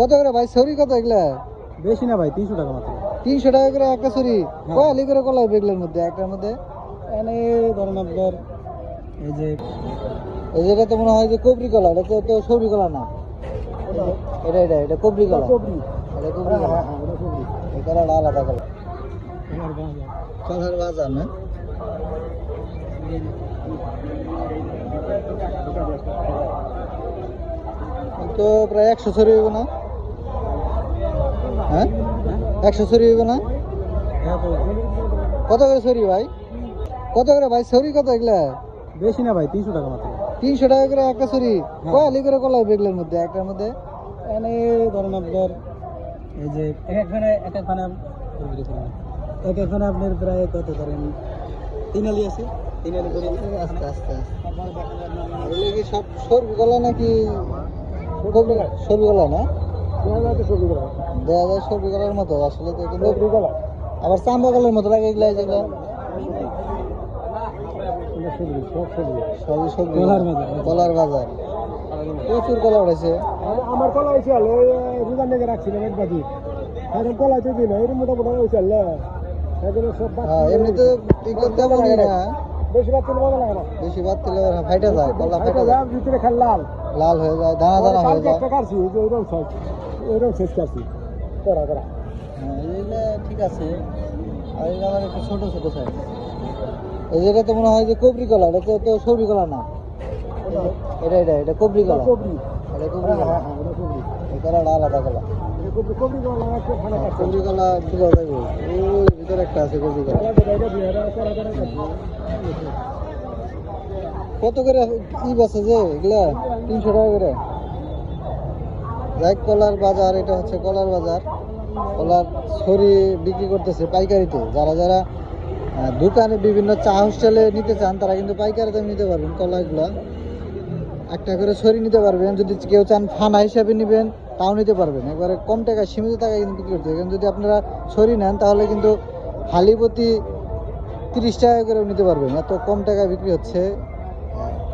কত করে ভাই সরি কত এগুলা? বেশি না ভাই, 300 টাকা মাত্র। 300 টাকা করে একটা সরি। কয় আলি করে কলা হবে এগুলোর মধ্যে একটার মধ্যে? এখানে ধরেন আপনার এই যে এই যেটা তো মনে হয় যে কবরি কলা, এটা তো সবরি কলা না। এটা কবরি কলা। কবরি। এটা কবরি কলা। এটা কবরি। এই কলাটা আলাদা কলা। এবার বাজার। কলার বাজার না? তো প্রায় 100 সরি হইব না? হ্যাঁ 100 সরি হইব না? কত করে সরি ভাই? কত করে ভাই সরি কত এগুলা? বেশি না ভাই, 300 টাকা মাত্র। 300 টাকা করে একটা সরি। কয় আলি করে কলা হবে এগুলোর মধ্যে একটার মধ্যে? এখানে ধরেন আপনার এই যে এক একখানে আপনার প্রায় কত ধরেন 3 আলি আছে। 3 আলি করে আস্তে আস্তে তারপরে দেখা যায় আপনার এগুলো কি সব সরবি কলা নাকি সরবি কলা না? দেখা যায় সরবি কলার মতো আসলে তো, কিন্তু আবার চাম্বা কলার মতো লাগে এগুলা যেগুলো। সবই সবজি কলার বাজার। প্রচুর কলা উঠেছে। আমার কলা হয়েছে রোজার লেগে রাখছিলাম এক বাজি, এখন কলা তো দিন এর মোটামুটি হয়েছে সব এমনিতে এগুলো তেমনই না, বেশি ভাত তুলে ভালো লাগে না। বেশি ভাত দিলে ফাইটা যায়, কলা ফাইটা যায়, ভিতরে খাল লাল লাল হয়ে যায়, দানা দানা হয়ে যায়। কাটছি ওইরকম শেষ কাটছি করা করা। হ্যাঁ এইগুলা ঠিক আছে। আর এগুলো আমার একটু ছোট ছোট সাইজ। এই যেটা তো মনে হয় যে কবরি কলা, এটা তো সবরি কলা না। এটা কবরি কলা। কবরি। এটা কবরি কলা। এই কলাটা আলাদা কলা। কবরি কলা একটা খানা কাটছে। কবরি কলা ঢুকা যাবে, ওই ভিতরে একটা আছে কবরি কলা। কত করে ই বাসে যে এগুলা? 300 টাকা করে। যাই কলার বাজার, এটা হচ্ছে কলার বাজার। কলার ছড়ি বিক্রি করতেছে পাইকারিতে। যারা যারা দোকানে বিভিন্ন চা হোস্টেলে নিতে চান তারা কিন্তু পাইকারি দামে নিতে পারবেন। কলাগুলা একটা করে ছড়ি নিতে পারবেন। যদি কেউ চান ফানা হিসাবে নেবেন তাও নিতে পারবেন। একবারে কম টাকায় সীমিত টাকায় কিন্তু বিক্রি করতে হবে। যদি আপনারা ছড়ি নেন তাহলে কিন্তু হালিপতি 30 টাকা করে নিতে পারবেন। এত কম টাকায় বিক্রি হচ্ছে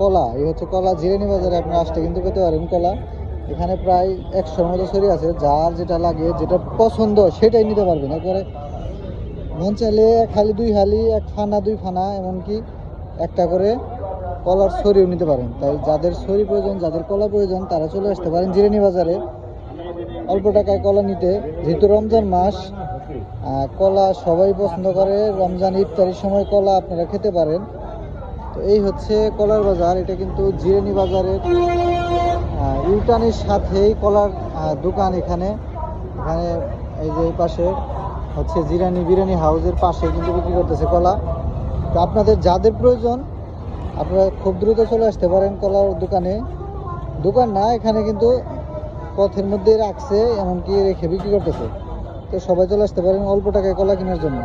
কলা। এই হচ্ছে কলা। জিরানি বাজারে আপনারা আসতে কিন্তু পেতে পারেন কলা। এখানে প্রায় 100-র মতো ছড়ি আছে। যার যেটা লাগে, যেটা পছন্দ সেটাই নিতে পারবেন। একবারে মন চাইলে খালি 2 হালি, 1 ফানা 2 ফানা, এমনকি একটা করে কলার ছড়িও নিতে পারেন। তাই যাদের ছড়ি প্রয়োজন, যাদের কলা প্রয়োজন তারা চলে আসতে পারেন জিরানি বাজারে অল্প টাকায় কলা নিতে। যেহেতু রমজান মাস, কলা সবাই পছন্দ করে। রমজান ইফতারির সময় কলা আপনারা খেতে পারেন। তো এই হচ্ছে কলার বাজার। এটা কিন্তু জিরানি বাজারের ইউটানের সাথেই কলার দোকান। এখানে এই যে এই পাশে হচ্ছে জিরানি বিরিয়ানি হাউসের পাশে কিন্তু বিক্রি করতেছে কলা। তো আপনাদের যাদের প্রয়োজন আপনারা খুব দ্রুত চলে আসতে পারেন কলার দোকানে। দোকান না, এখানে কিন্তু পথের মধ্যে রাখছে, এমনকি রেখে বিক্রি করতেছে। তো সবাই চলে আসতে পারেন অল্প টাকায় কলা কেনার জন্য।